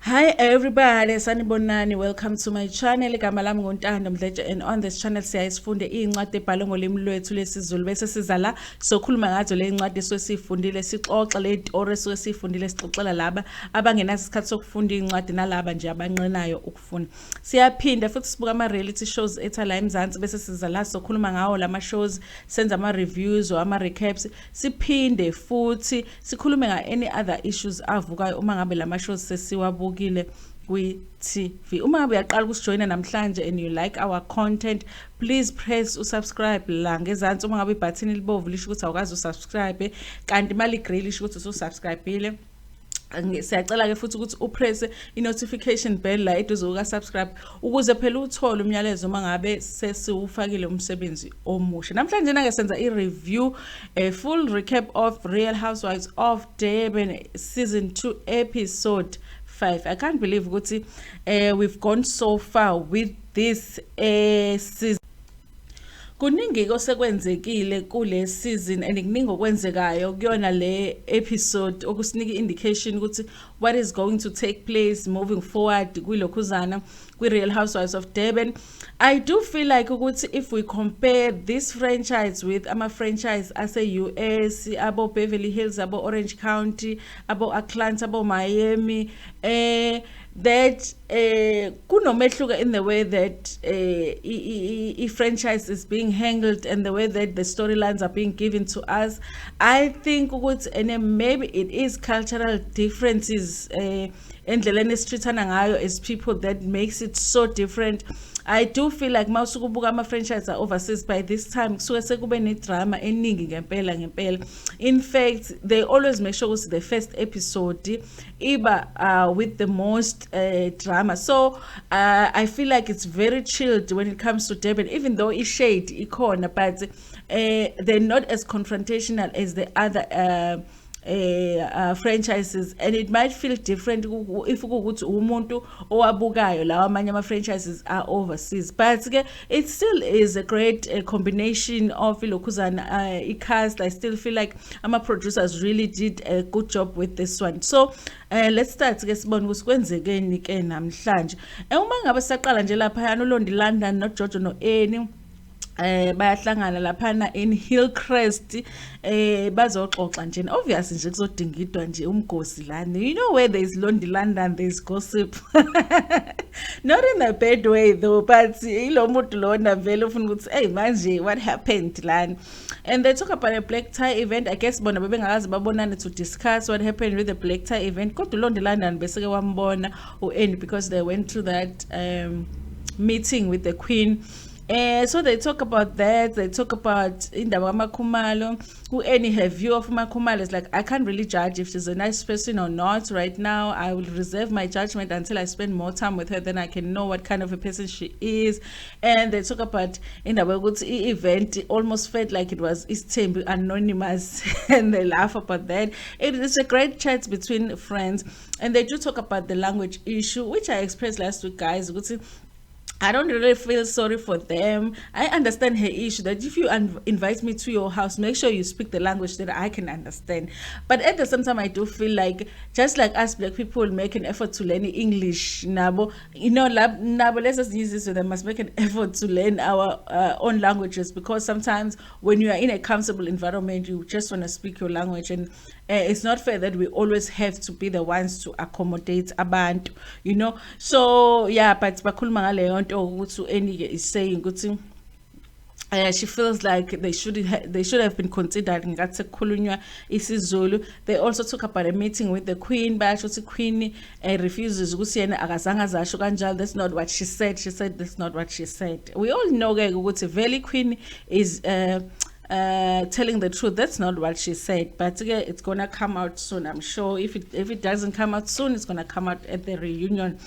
Hi everybody, sanibonani. Welcome to my channel. Igama lami nguNtando Mdletshe, and on this channel siyasifunde incwadi ebhalwe ngolimi lwethu lesiZulu bese siza la sokhuluma ngazo le incwadi esifundile, sixoxa le story esifundile, sixoxela laba abangenaso isikhathi sokufunda incwadi nalaba nje abanqenayo ukufunda. Siyaphinda futhi sibuka ama reality shows etha la eMzansi bese siza la sokhuluma ngawo lama shows, senza ama reviews or ama recaps. Siphinde futhi sikhulume nga any other issues avukayo uma ngabe lama shows sesiwabuka kwi-TV. Uma ngabe uyaqala ukusijoyina namhlanje and you like our content, please press usubscribe la ngezansi. Uma ngabe ibutton libovu lisho ukuthi awukazi usubscribe, kanti mali grey lisho ukuthi ususubscribile. Siyacela ke futhi ukuthi upress i-notification bell la eduze uka-subscribe ukuze phela uthole umyalezo uma ngabe sesiwufakile umsebenzi omusha. Namhlanje nake senza i-review, a full recap of Real Housewives of Durban Season 2 Episode 5. I can't believe ukuthi we've gone so far with this season. Kuningi osekwenzekile kule season and kuningi okwenzekayo kuyona le episode okusinika indication ukuthi what is going to take place moving forward kwilokhuzana kwi-Real Housewives of Durban. I do feel like ukuthi if we compare this franchise with ama-franchise ase-US, abo Beverly Hills, abo Orange County, abo Atlanta, abo Miami, that kunomehluko in the way that franchise is being handled and the way that the storylines are being given to us. I think and maybe it is cultural differences endleleni esitreatana ngayo as people that makes it so different. I do feel like mawusukubuka ama-franchise overseas by this time kusuke sekube ne-drama eningi ngempela. In fact, they always make sure ukuthi the first episode iba with the most drama. So I feel like it's very chilled when it comes to Durban, even though it's shade ikhona, but they're not as confrontational as the other franchises, and it might feel different if ukuthi umuntu owabukayo lawa amanye ama-franchises are overseas, but it still is a great combination of ilokhuzana i-cast. I still feel like ama-producers really did a good job with this one. So let's start ke sibone ukuthi kwenzekeni ke namhlanje. Uma ngabe saqala nje lapha yana uLondi London noJojo noEni bayahlangana laphana in Hillcrest bazoxoxa nje. Obviously nje kuzodingidwa nje umgosi lana. You know, where there is Londi London there is gossip. Not in a bad way though, but ilo muntu lona vele ufuna ukuthi hey manje what happened lana. And they talk about a black tie event. I guess bona bebengakazi babonana to discuss what happened with the black tie event. Kodwa uLondi London bese ke wambona uEni because they went to that meeting with the Queen. So they talk about that. They talk about indaba Makhumalo. uEni, her view of Makhumalo is like, I can't really judge if she's a nice person or not right now. I will reserve my judgment until I spend more time with her, then I can know what kind of a person she is. And they talk about indaba ukuthi event almost felt like it was Easthembu anonymous and they laugh about that. It's a great chat between friends, and they do talk about the language issue, which I expressed last week, guys. I don't really feel sorry for them. I understand her issue that if you invite me to your house, make sure you speak the language that I can understand. But at the same time, I do feel like just like us black people make an effort to learn English, nabo, you know, nabo, let's just use this, so they must make an effort to learn our own languages, because sometimes when you are in a comfortable environment, you just want to speak your language, and it's not fair that we always have to be the ones to accommodate abantu, you know. So yeah, but bakhuluma ngaleyo nto ukuthi uEni is saying ukuthi she feels like they should have been considered ngathi kukhulunywa isiZulu. They also talk about a meeting with the Queen, but actually Queen refuses ukuthi yena akazange azasho kanjalo. That's not what she said. She said that's not what she said. We all know ke ukuthi vele Queen is telling the truth. That's not what she said, but it's gonna come out soon, I'm sure. If it doesn't come out soon, it's gonna come out at the reunion.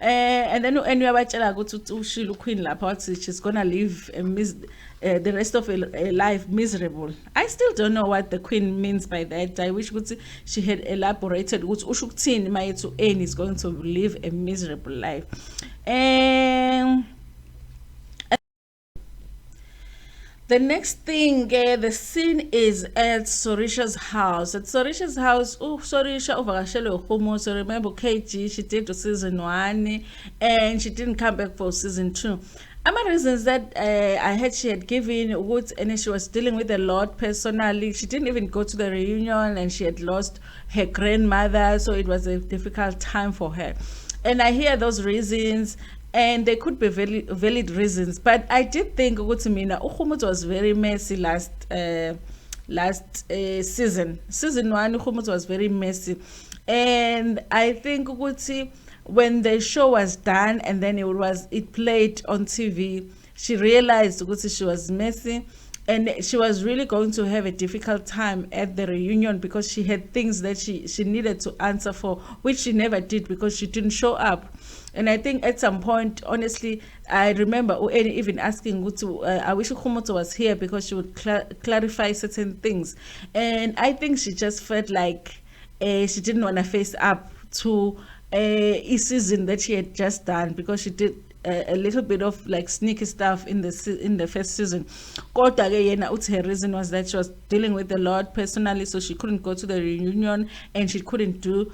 And then uEni ushilo Queen lapha wathi she's gonna live the rest of her life miserable. I still don't know what the Queen means by that. I wish she had elaborated ukuthi usho ukuthini mayethi uEni is going to live a miserable life. The next thing, the scene is at Sorisha's house. At Sorisha's house, Sorisha uvakashele uHumuso. Remember KG, she did to season 1 and she didn't come back for season 2. Ama reasons that I heard she had given Woods, and she was dealing with a lot personally. She didn't even go to the reunion and she had lost her grandmother, so it was a difficult time for her. And I hear those reasons, and they could be valid reasons, but I did think ukuthi mina uHumuso was very messy last season. Season 1 uHumuso was very messy, and I think ukuthi when the show was done and then it played on TV, she realized ukuthi she was messy, and she was really going to have a difficult time at the reunion because she had things that she needed to answer for, which she never did because she didn't show up. And I think at some point, honestly, I remember even asking Gutu, I wish Ukhumuto was here because she would clarify certain things. And I think she just felt like she didn't want to face up to a season that she had just done because she did a little bit of like sneaky stuff in the first season. Her reason was that she was dealing with a lot personally, so she couldn't go to the reunion and she couldn't do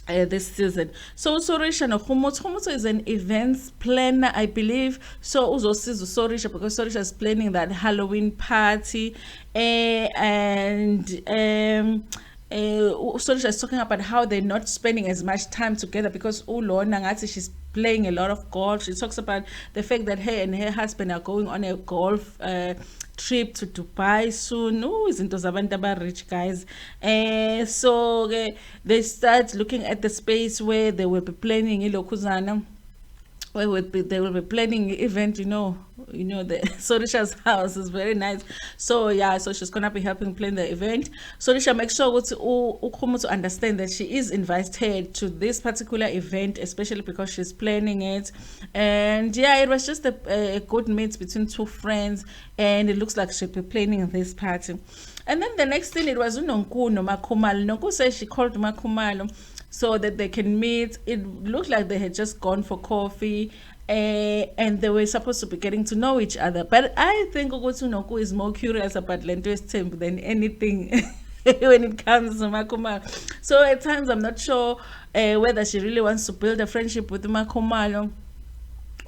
this season. So Sorisha no Khumuso is an events planner, I believe. So uzosiza Sorisha because Sorisha is planning that Halloween party, and Sorisha is talking about how they're not spending as much time together because Ulona ngathi she's playing a lot of golf. She talks about the fact that her and her husband are going on a golf trip to Dubai soon. Izinto zabantu aba-rich guys. So they start looking at the space where they will be planning ilokhuzana. They will be planning an event, the Sorisha's house is very nice. So yeah, so she's gonna be helping plan the event. Sorisha makes sure to understand that she is invited to this particular event, especially because she's planning it. And yeah, it was just a good meet between two friends, and it looks like she'll be planning this party. And then the next thing, it was Nonku no Makhumalo. Nonku says she called Makhumalo so that they can meet. It looked like they had just gone for coffee, and they were supposed to be getting to know each other. But I think Nonku is more curious about Lento's temp than anything when it comes to Makhumalo. So at times I'm not sure whether she really wants to build a friendship with Makhumalo,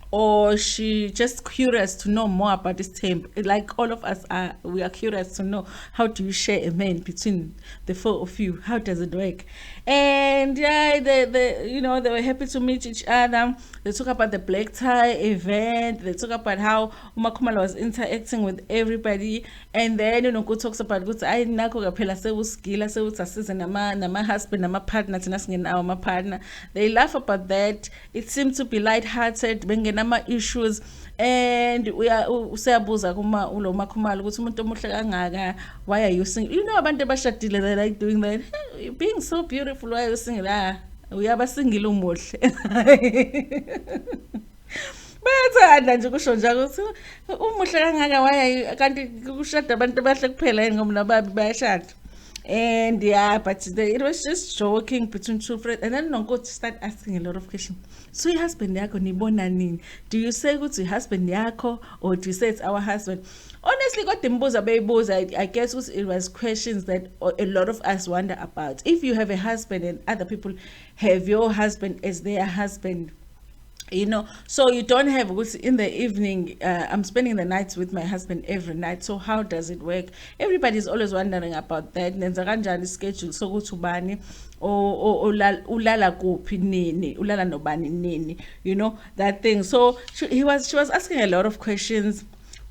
or she just curious to know more about this temp. Like all of us we are curious to know, how do you share a man between the four of you? How does it work? And yeah, they were happy to meet each other. They talk about the black tie event. They talk about how Makhumalo was interacting with everybody. And then Nonku talks about I nako kaphela sewuskila sewuthasize nama husband nama partner thina singenawo ama partner. They laugh about that. It seemed to be light-hearted, bengenama issues. And we are useyabuza kuma ulo Makhumalo ukuthi umuntu omuhle kangaka, why are you single? Abantu abashadile, they like doing that. Hey, being so beautiful, why are you single? Uyaba single umuhle. Bayathanda nje kusho nje ukuthi umuhle kangaka, why are you, kanti kushada abantu bahle kuphela yini ngoba nababi bayashada. And yeah, but it was just joking between two friends. And then Nonko start asking a lot of questions. So your husband yako nibona nini? Do you say it's your husband yako, or do you say it's our husband? Honestly, got the baby, I guess it was questions that a lot of us wonder about. If you have a husband and other people have your husband as their husband, so you don't have in the evening, I'm spending the nights with my husband every night, so how does it work? Everybody's always wondering about that. Nenza kanjani schedule sokuthi ubani ulala kuphi nini, ulala nobani nini, that thing. So she was asking a lot of questions,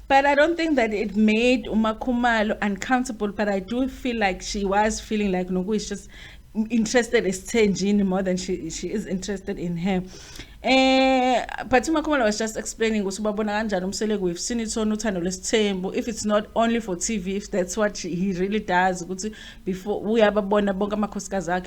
but I don't think that it made Makhumalo uncomfortable. But I do feel like she was feeling like Nonku is just interested in Stenjini more than she is interested in him. But Makhumalo was just explaining, we've seen it on Uthando Lesithembu. If it's not only for TV, if that's what he really does, before we have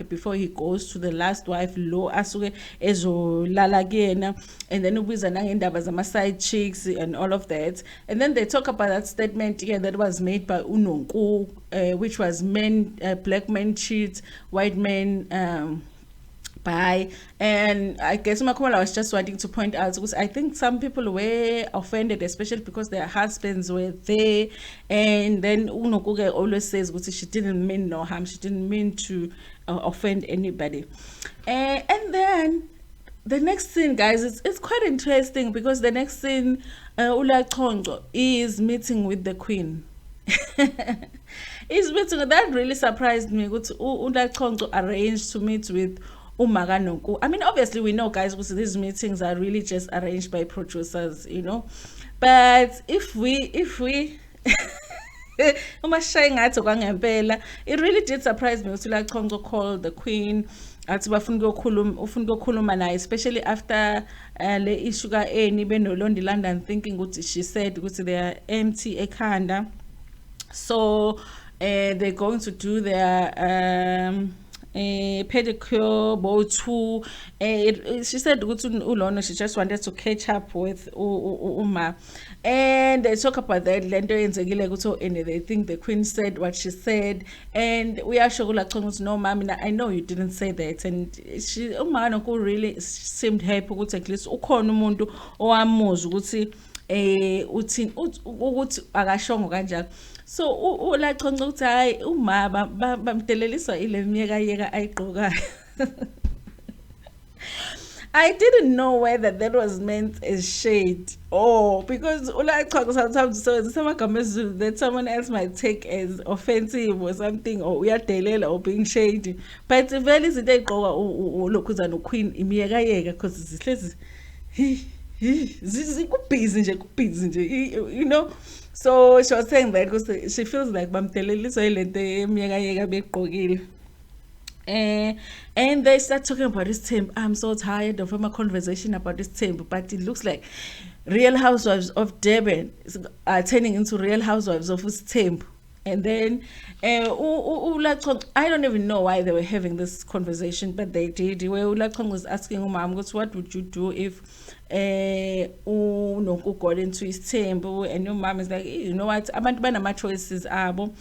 before he goes to the last wife, lo asuke ezolala kuyena, and then ubiza nangendaba zama side chicks and all of that. And then they talk about that statement that was made by Unonku, which was black men cheat, white men Bye. And I guess Makhumalo was just wanting to point out because I think some people were offended, especially because their husbands were there. And then Unokuge always says she didn't mean no harm, she didn't mean to offend anybody. And then the next scene, guys, it's quite interesting because the next scene, Ula Chongo is meeting with the queen. He's meeting, that really surprised me. Ula Chongo arranged to meet with Umaganoku. I mean, obviously, we know, guys, these meetings are really just arranged by producers, you know. But if we it really did surprise me. Like Chongo called the queen. Especially after the issue no London thinking she said they are empty ekhanda. So they're going to do their pedicure, bow too. She said she just wanted to catch up with Uma. And they talk about that. And they think the queen said what she said. And we are sure no, ma'am, I know you didn't say that. And she Uma really seemed happy with at least umuntu owamuzwa ukuthi akashongo kanjalo. So ulachonga ukuthi hayi uma bamdeleliswa ile miyeka ayigqokayo. I didn't know whether that was meant as shade or because sometimes that someone else might take as offensive or something or uyadelela or being shady. But vele izinto ayigqoka ulokhuzana uQueen imiyeka because zihlezi kubhizi nje, you know. So she was saying that because she feels like bamdeleliswa ile nto emiyeka begqokile. And they start talking about this temp. I'm so tired of my conversation about this temp, but it looks like Real Housewives of Durban are turning into Real Housewives of this temp. And then I don't even know why they were having this conversation, but they did. Where Ulachong was asking Mom, what would you do if Unoku got into his temple? And your mom is like, you know what, my choices abo.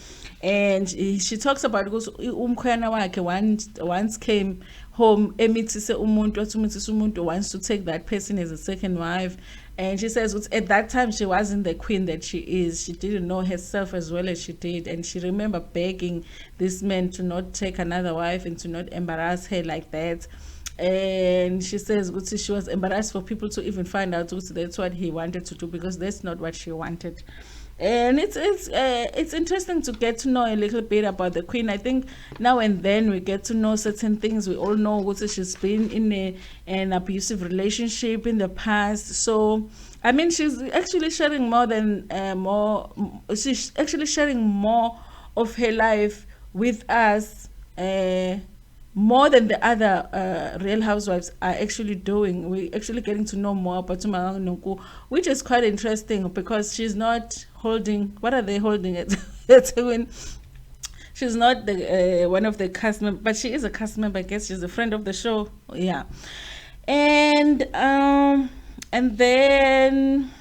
And she talks about because once came home, umuntu wants to take that person as a second wife. And she says at that time she wasn't the queen that she is. She didn't know herself as well as she did. And she remember begging this man to not take another wife and to not embarrass her like that. And she says she was embarrassed for people to even find out that's what he wanted to do because that's not what she wanted. And it's interesting to get to know a little bit about the queen. I think now and then we get to know certain things. We all know she's been in an abusive relationship in the past. So I mean, she's actually sharing she's actually sharing more of her life with us, more than the other Real Housewives are actually doing. We're actually getting to know more about Nuku, which is quite interesting because she's not holding. What are they holding it? She's not the one of the cast members, but she is a cast member. I guess she's a friend of the show. Yeah, and then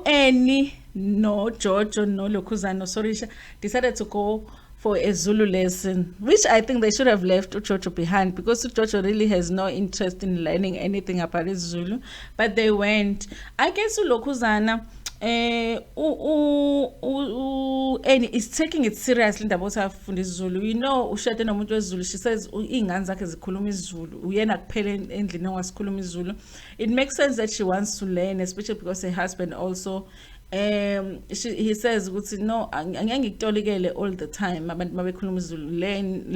Annie, no George, no Lokuzano, Sorisha decided to go for a Zulu lesson, which I think they should have left Uchocho behind because Uchocho really has no interest in learning anything about his Zulu. But they went. I guess Ulokuzana and is taking it seriously about her Zulu. You know, Ushate nomuntu Zulu. She says ingane zakhe zikhuluma isiZulu. Uyena kuphela endlini ongasikhuluma isiZulu. It makes sense that she wants to learn, especially because her husband also he says no, angangikutolikele all the time abantu mabekhuluma isiZulu,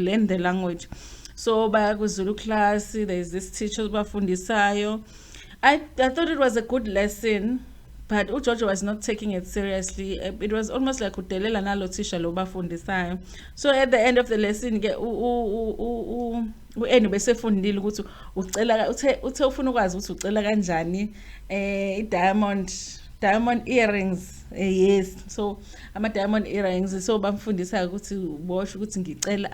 learn the language. So baya ku Zulu class, there's this teacher bafundisayo. I thought it was a good lesson, but uJojo was not taking it seriously. It was almost like udelela nalo teacher lo bafundisayo. So at the end of the lesson ke eni besefundile ukuthi ucela uthe ufuna ukwazi ukuthi ucela kanjani diamond earrings. Yes, so ama-diamond earrings, so bamfundisa ukuthi ubosho ukuthi ngicela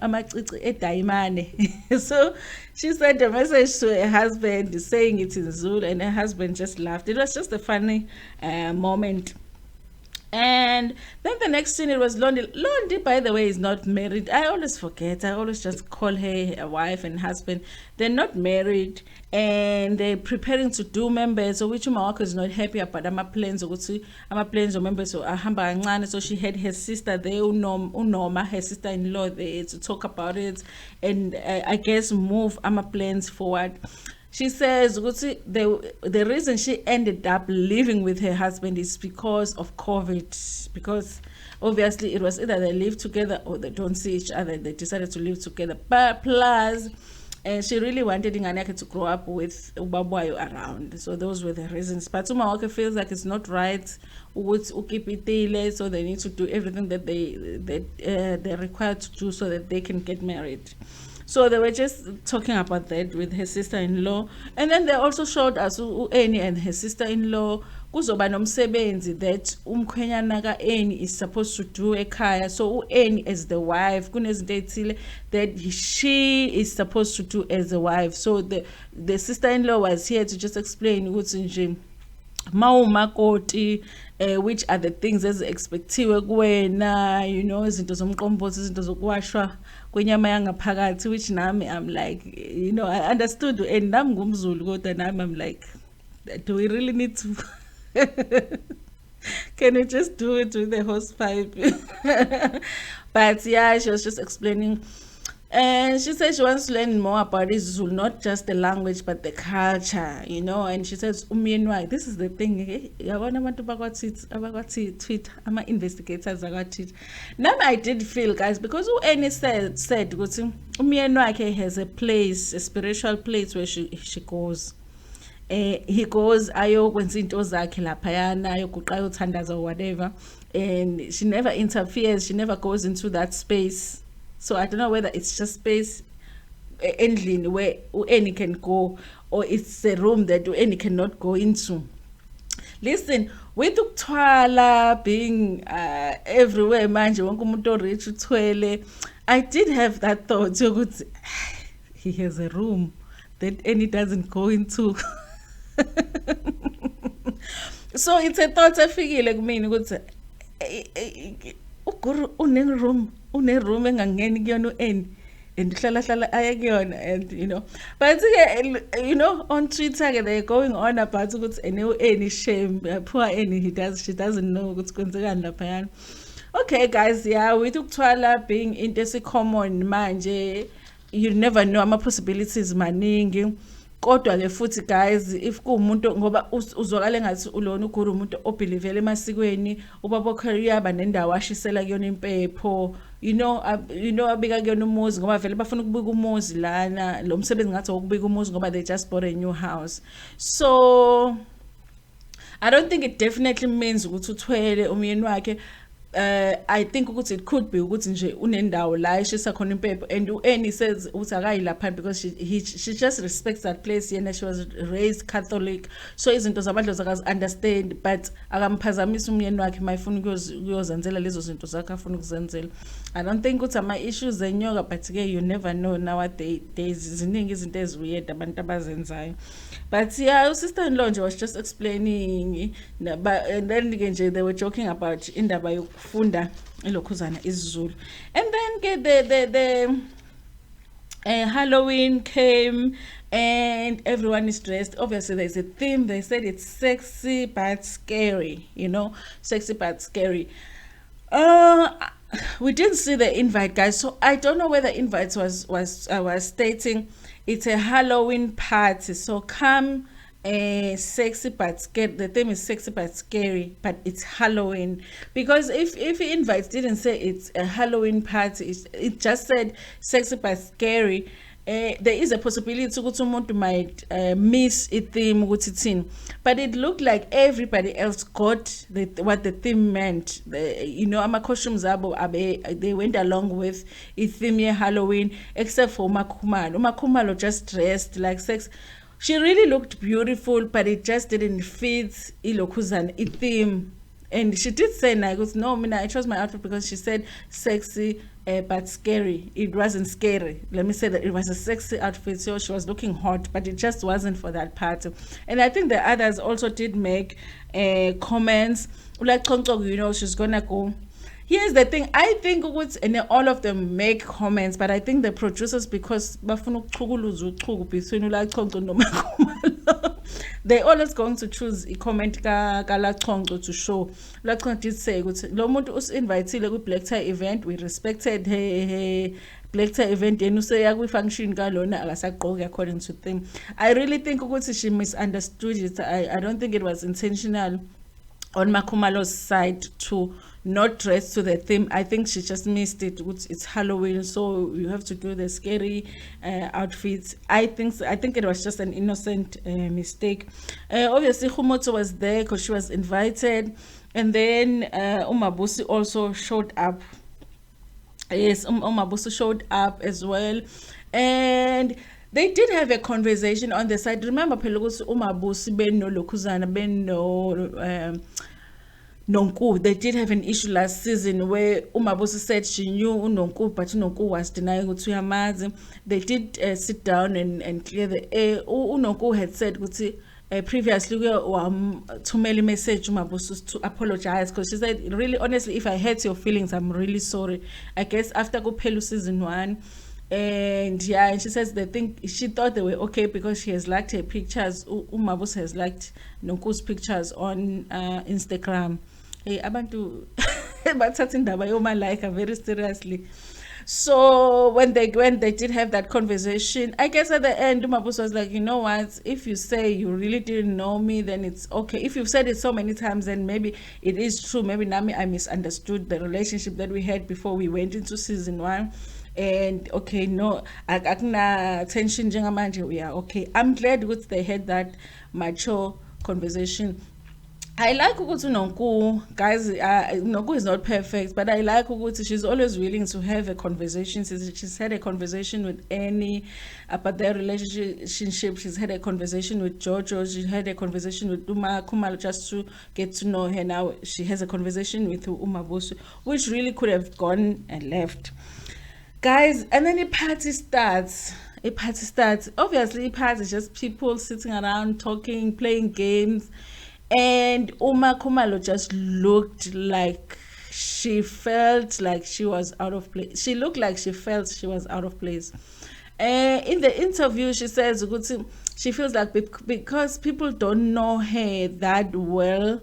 amacici edayimane. So she sent a message to her husband saying it in Zulu, and her husband just laughed. It was just a funny moment. And then the next scene, it was Londi. Londi, by the way, is not married. I always forget. I always just call her a wife and husband. They're not married, and they're preparing to do members. So which Umawaka is not happy about ama plans. Ama plans or members. So ahamba kancane. So she had her sister there, Unoma, her sister-in-law there to talk about it, and I guess move ama plans forward. She says the reason she ended up living with her husband is because of COVID. Because obviously it was either they live together or they don't see each other. They decided to live together. But plus, she really wanted Nganake to grow up with Ubabwayo around. So those were the reasons. But Umawaka feels like it's not right. So they need to do everything that they're required to do so that they can get married. So they were just talking about that with her sister-in-law. And then they also showed us Annie and her sister-in-law kuzoba nomsebenzi that umkhwenyana ka-Annie is supposed to do ekhaya. So Annie as the wife, kunezinto ethile that she is supposed to do as a wife. So the sister-in-law was here to just explain ukuthi nje mawumakoti which are the things expectiwe kuwena, you know, izinto zomqombothi, izinto zokuwashwa kwenyama yangaphakathi, which nami I'm like, you know, I understood, and nami ngumZulu kodwa nami I'm like, do we really need to can we just do it with the hose pipe? But yeah, she was just explaining. And she said she wants to learn more about Zulu, not just the language, but the culture, you know. And she says, this is the thing. I'm investigators. Now I did feel, guys, because Eni said, has a place, a spiritual place where she goes. He goes, ayokwenza into zakhe laphayana, ayoguqa ayothandaza or whatever. And she never interferes. She never goes into that space. So I don't know whether it's just space endlini where any can go, or it's a room that any cannot go into. Listen, with ukuthwala being everywhere manje wonke umuntu orich uthwele, I did have that thought ukuthi he has a room that any doesn't go into. So it's a thought efikile kumina ukuthi uGuru une room engangeni kuyona uEni and hlala aya kuyona, and you know, but you know, on Twitter they're going on about ukuthi uEni shame, poor Eni, she doesn't know ukuthi kwenzekani laphayana. Okay guys, yeah, with ukuthwala being into common manje, you never know ama possibilities maningi. Kodwa ke futhi guys, if kuumuntu ngoba uzwakala ngathi ulona uGuru umuntu obelievele emasikweni, ubaba career banendawo ashisela kuyona impepho, you know abika kuyona umuzi ngoba vele bafuna ukubika umuzi lana, lo msebenzi ngathi ukubika umuzi ngoba they just bought a new house. So I don't think it definitely means ukuthi uthwele umyeni wakhe. I think it could be ukuthi nje unendawo la eshisa khona impepho, and uEni says ukuthi akayilapha because she just respects that place. Yena she was raised Catholic, so izinto zamadlozi akazi understand, but akamphazamisa umyeni wakhe mayifuna ukuyozenzela lezo zinto zakhe afuna ukuzenzela. I don't think ukuthi ama issues enyoka, but ke you never know nowadays ziningi izinto eziweird abantu abazenzayo. But yeah, sister-in-law was just explaining, and then nje they were joking about indaba yokufunda ilokhuzana isiZulu. And then the Halloween came and everyone is dressed. Obviously there's a theme. They said it's sexy but scary, you know, sexy but scary. We didn't see the invite, guys, so I don't know whether invites was stating it's a Halloween party, so come sexy but scary. The theme is sexy but scary, but it's Halloween. Because if invites didn't say it's a Halloween party, it just said sexy but scary, there is a possibility ukuthi umuntu might miss a theme ukuthi ithini. But it looked like everybody else got what the theme meant. You know, ama costumes abo they went along with a theme ye Halloween, except for Makhumalo. Makhumalo just dressed like sex. She really looked beautiful, but it just didn't fit ilokhuzana theme. And she did say, no, I chose my outfit because she said sexy but scary. It wasn't scary. Let me say that it was a sexy outfit, so she was looking hot, but it just wasn't for that party. And I think the others also did make comments like, you know, she's gonna go. Here's the thing. I think and all of them make comments, but I think the producers, because bafuna ukuchukuluza uchuku between uLachonco noMakhumalo, they always going to choose a comment ka Lachonco to show. Lachonco did say ukuthi lo muntu usinvitile ku black tie event, we respected her black tie event yena useya kwi function ka lona akasagqoki according to them. I really think ukuthi she misunderstood it. I don't think it was intentional on Makhumalo's side to not dress to the theme. I think she just missed it. It's Halloween, so you have to do the scary outfits. I think it was just an innocent mistake. Obviously, Khumotso was there because she was invited, and then Umabusi also showed up. Yes, Umabusi showed up as well, and they did have a conversation on the side. Remember, Pelogus Umabusi Benno Lokuzana Benno Nonku. They did have an issue last season where Umabusi said she knew Nonku, but Nonku was denying Utuyamazi. They did sit down and clear the air. Nonku had said previously to mail a message Umabusi to apologize, because she said, really honestly, if I hurt your feelings, I'm really sorry. I guess after Pelu season 1. And yeah, and she says she thought they were okay because she has liked her pictures. Umabusi has liked Nonku's pictures on Instagram. Hey, abantu bathatha indaba yoma like her very seriously. So when they did have that conversation, I guess at the end Umabusi was like, you know what, if you say you really didn't know me, then it's okay. If you've said it so many times, then maybe it is true. Maybe Nami, I misunderstood the relationship that we had before we went into season 1. And okay, no, akuna tension njengamanje, we are okay. I'm glad that they had that mature conversation. I like ukuthi Nonku, guys, Nonku is not perfect, but I like ukuthi she's always willing to have a conversation. She's had a conversation with Annie about their relationship. She's had a conversation with Jojo. She had a conversation with Makhumalo just to get to know her. Now she has a conversation with Umabusi, which really could have gone and left. Guys, and then a party starts. Obviously, a party is just people sitting around talking, playing games. And Makhumalo just looked like she felt like she was out of place. She looked like she felt she was out of place. In the interview, she says she feels like because people don't know her that well,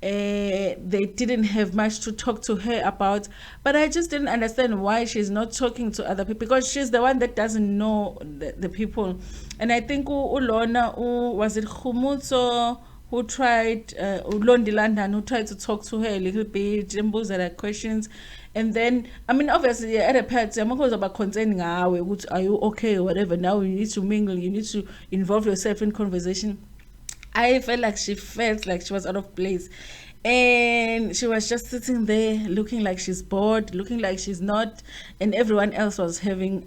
they didn't have much to talk to her about. But I just didn't understand why she's not talking to other people, because she's the one that doesn't know the people. And I think Ulona, was it Khumutso, who tried, Londi London, who tried to talk to her a little bit, and pose her questions. And then, I mean, obviously, at a party, I'm always about concerning are you okay or whatever. Now you need to mingle, you need to involve yourself in conversation. I felt like she was out of place. And she was just sitting there looking like she's bored, looking like she's not, and everyone else was having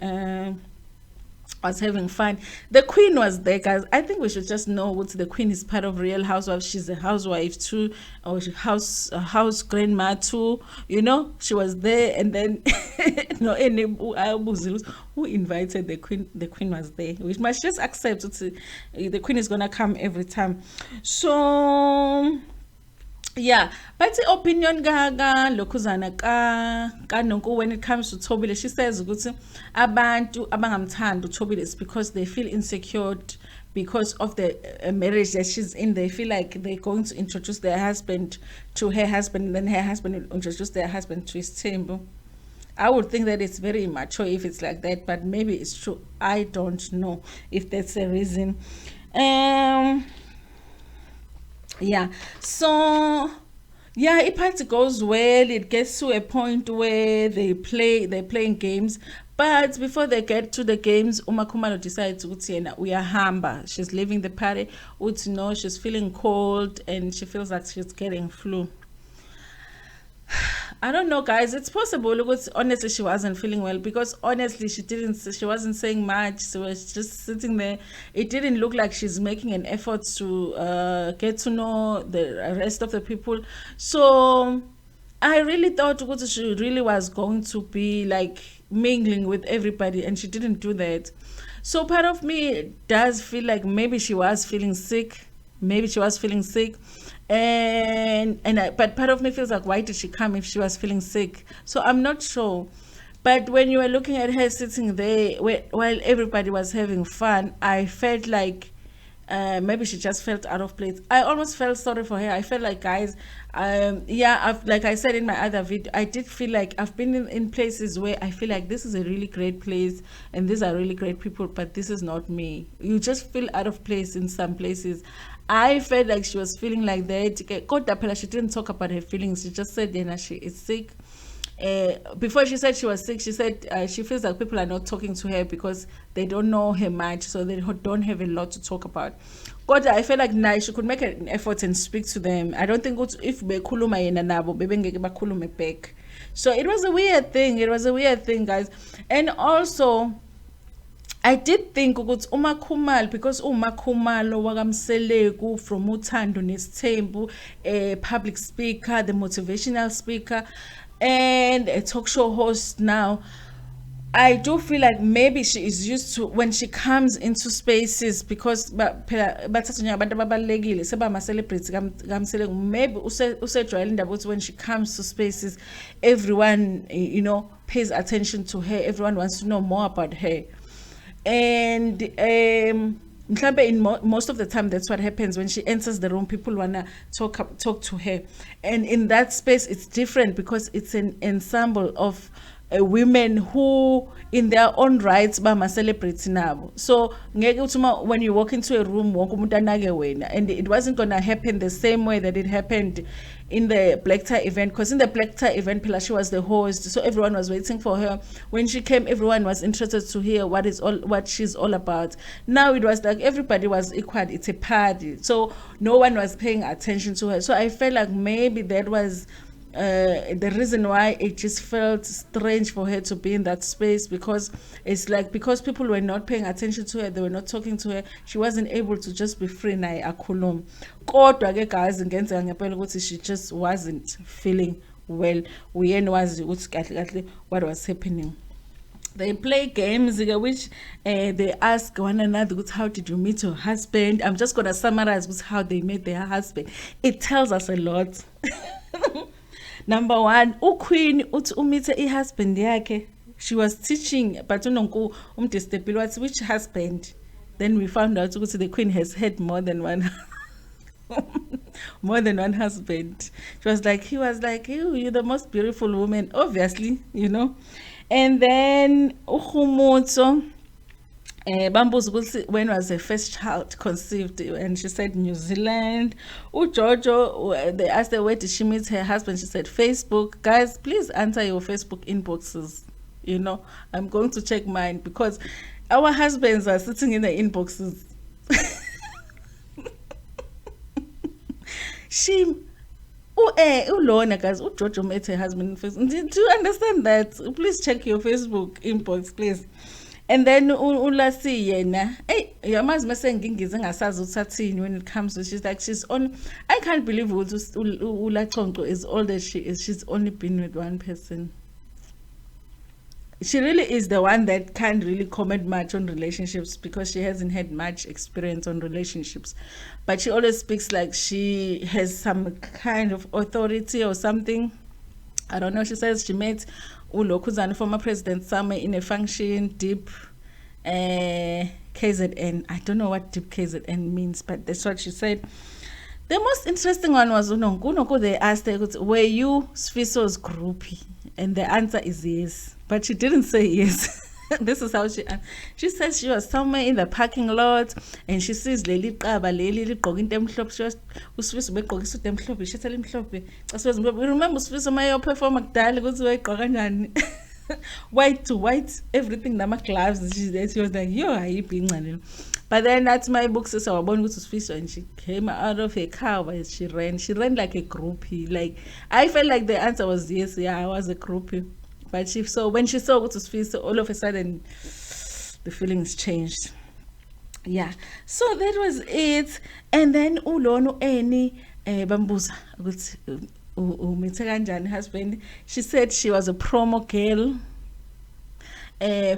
fun. The queen was there, guys. I think we should just know what the queen is part of Real Housewives. She's a housewife too, or house grandma too. You know, she was there, and then who invited the queen? The queen was there. We must just accept the queen is gonna come every time. So yeah, but the opinion gaga lokuzana ka Nonku when it comes to Thobile, she says ukuthi abantu abangamthandi uThobile is because they feel insecure because of the marriage that she's in. They feel like they're going to introduce their husband to her husband, and then her husband will introduce their husband to his team. I would think that it's very immature if it's like that, but maybe it's true. I don't know if that's the reason. Yeah, so yeah, it party goes well. It gets to a point where they're playing games, but before they get to the games, Makhumalo decides we are hamba. She's leaving the party. No, she's feeling cold and she feels like she's getting flu. I don't know, guys. It's possible. Honestly, she wasn't feeling well, because honestly, she wasn't saying much. She was just sitting there. It didn't look like she's making an effort to get to know the rest of the people. So I really thought ukuthi she really was going to be like mingling with everybody, and she didn't do that. So part of me does feel like maybe she was feeling sick. Maybe she was feeling sick. But part of me feels like, why did she come if she was feeling sick? So I'm not sure. But when you were looking at her sitting there while everybody was having fun, I felt like maybe she just felt out of place. I almost felt sorry for her. I felt like, guys, like I said in my other video, I did feel like I've been in places where I feel like this is a really great place and these are really great people, but this is not me. You just feel out of place in some places. I felt like she was feeling like that. Kodwa phela, she didn't talk about her feelings. She just said, she is sick. Before she said she was sick, she said she feels like people are not talking to her because they don't know her much, so they don't have a lot to talk about. But I feel like she could make an effort and speak to them. I don't think if bekhuluma yena nabo bebengeke bakhulume back. So it was a weird thing. It was a weird thing, guys. And also, I did think ukuthi uMakhumalo, because uMakhumalo wakamseleku from uthando nesithembu, a public speaker, the motivational speaker, and a talk show host now, I do feel like maybe she is used to when she comes into spaces, because maybe when she comes to spaces, everyone pays attention to her, everyone wants to know more about her. And in most of the time, that's what happens when she enters the room. People wanna talk to her, and in that space, it's different because it's an ensemble of women who, in their own rights, bama celebrate nabo. So when you walk into a room, and it wasn't gonna happen the same way that it happened in the Black Tie event, because in the Black Tie event, she was the host, so everyone was waiting for her. When she came, everyone was interested to hear what she's all about. Now it was like everybody was equal. It's a party, so no one was paying attention to her. So I felt like maybe that was the reason why it just felt strange for her to be in that space, because it's like, because people were not paying attention to her, they were not talking to her, she wasn't able to just be free naye akhuluma. Kodwa ke guys, ngenzeka ngempela ukuthi she just wasn't feeling well. Uyena wazi ukuthi kahle kahle what was happening. They play games which they ask one another, how did you meet your husband? I'm just going to summarize how they met their husband. It tells us a lot. Number one, uQueen uthi umithe ihusband yakhe. She was teaching, but unonku umdistepile wathi, which husband? Then we found out ukuthi the Queen has had more than one husband. He was like, you're the most beautiful woman, obviously, And then uHumutso bambuza ukuthi when was her first child conceived, and she said New Zealand. Jojo, they asked her where did she meet her husband, she said Facebook. Guys, please answer your Facebook inboxes. I'm going to check mine because our husbands are sitting in the inboxes. Ulona, guys, Jojo met her husband in Facebook. Do you understand that? Please check your Facebook inbox, please. And then ulasi yena, yamazi mase ngingize ngasazi uthathini when it comes to, she's on. I can't believe uLachonco is all that she is. She's only been with one person. She really is the one that can't really comment much on relationships because she hasn't had much experience on relationships. But she always speaks like she has some kind of authority or something. I don't know. She says she met Ulokuzana, former president, somewhere in a function, deep KZN. I don't know what deep KZN means, but that's what she said. The most interesting one was Unongo. They asked her, were you Sfiso's groupie? And the answer is yes. But she didn't say yes. This is how she says she was somewhere in the parking lot and she sees Leli Qaba, Leli ligqoka into emhlophe. She was uSfiso begqoka isuit emhlophe, ishethela emhlophe. Remember uSfiso maye perform kudala ukuthi wayigqoka kanjani. White to white, everything, nama gloves. She was like, yo, ayiphi incane. But then that's my book says wabona ukuthi uSfiso, and she came out of her car while she ran like a groupie. Like, I felt like the answer was yes, yeah, I was a groupie. But when she saw ukuthi uSfiso, all of a sudden the feelings changed. Yeah, so that was it. And then ulonu eni bambuza ukuthi umithe kanjani husband. She said she was a promo girl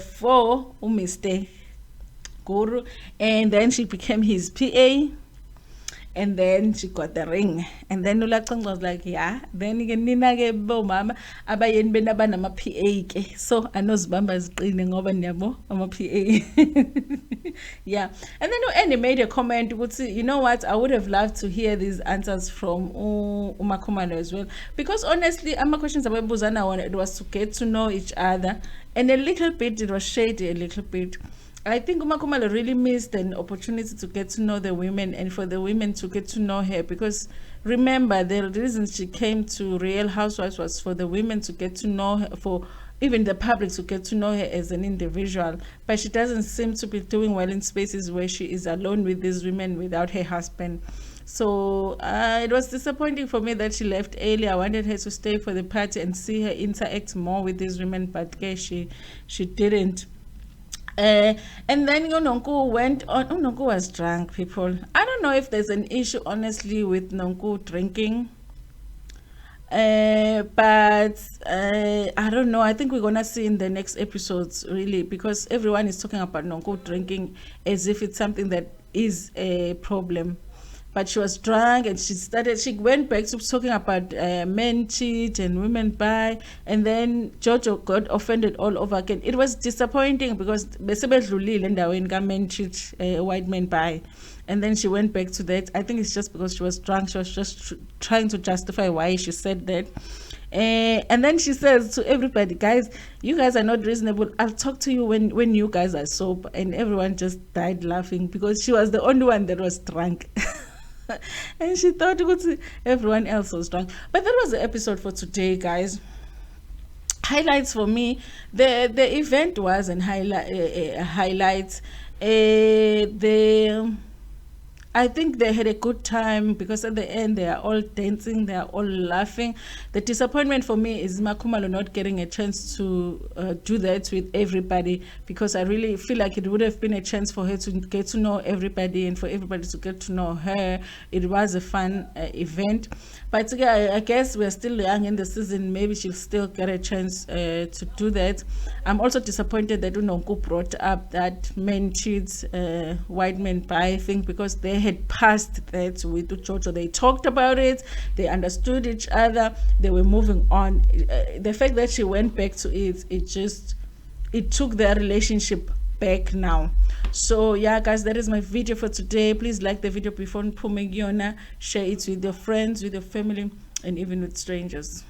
for Mr. Guru, and then she became his PA, and then she got the ring, and then Ulacang was like, yeah, then again nina ke bo mama abayeni bena banama PA ke, so anozibamba ziqine ngoba niyabo ama PA. Yeah, and then Annie made a comment, would say, you know what, I would have loved to hear these answers from Makhumalo as well, because honestly my questions about Buzana wanted it was to get to know each other, and a little bit it was shady, a little bit. I think Makhumalo really missed an opportunity to get to know the women and for the women to get to know her, because remember the reason she came to Real Housewives was for the women to get to know her, for even the public to get to know her as an individual, but she doesn't seem to be doing well in spaces where she is alone with these women without her husband. So it was disappointing for me that she left early. I wanted her to stay for the party and see her interact more with these women, but she didn't. And then Nonku went on. Nonku was drunk, people. I don't know if there's an issue, honestly, with Nonku drinking. But I don't know. I think we're gonna see in the next episodes, really, because everyone is talking about Nonku drinking as if it's something that is a problem. But she was drunk and she went back to talking about men cheat and women buy, and then Jojo got offended all over again. It was disappointing because when men cheat, white men buy, and then she went back to that. I think it's just because she was drunk. She was just trying to justify why she said that. And then she says to everybody, guys, you guys are not reasonable. I'll talk to you when you guys are sober. And everyone just died laughing because she was the only one that was drunk. And she thought everyone else was drunk. But that was the episode for today, guys. Highlights for me, the event was an highlights. I think they had a good time because at the end they are all dancing, they are all laughing. The disappointment for me is Makhumalo not getting a chance to do that with everybody, because I really feel like it would have been a chance for her to get to know everybody and for everybody to get to know her. It was a fun event. But I guess we're still young in the season. Maybe she'll still get a chance to do that. I'm also disappointed that Unonku brought up that men cheats, white men buy thing, because they had passed that with Jojo. They talked about it. They understood each other. They were moving on. The fact that she went back to it took their relationship back now. So yeah, guys, that is my video for today. Please like the video before Pumegiona, share it with your friends, with your family, and even with strangers.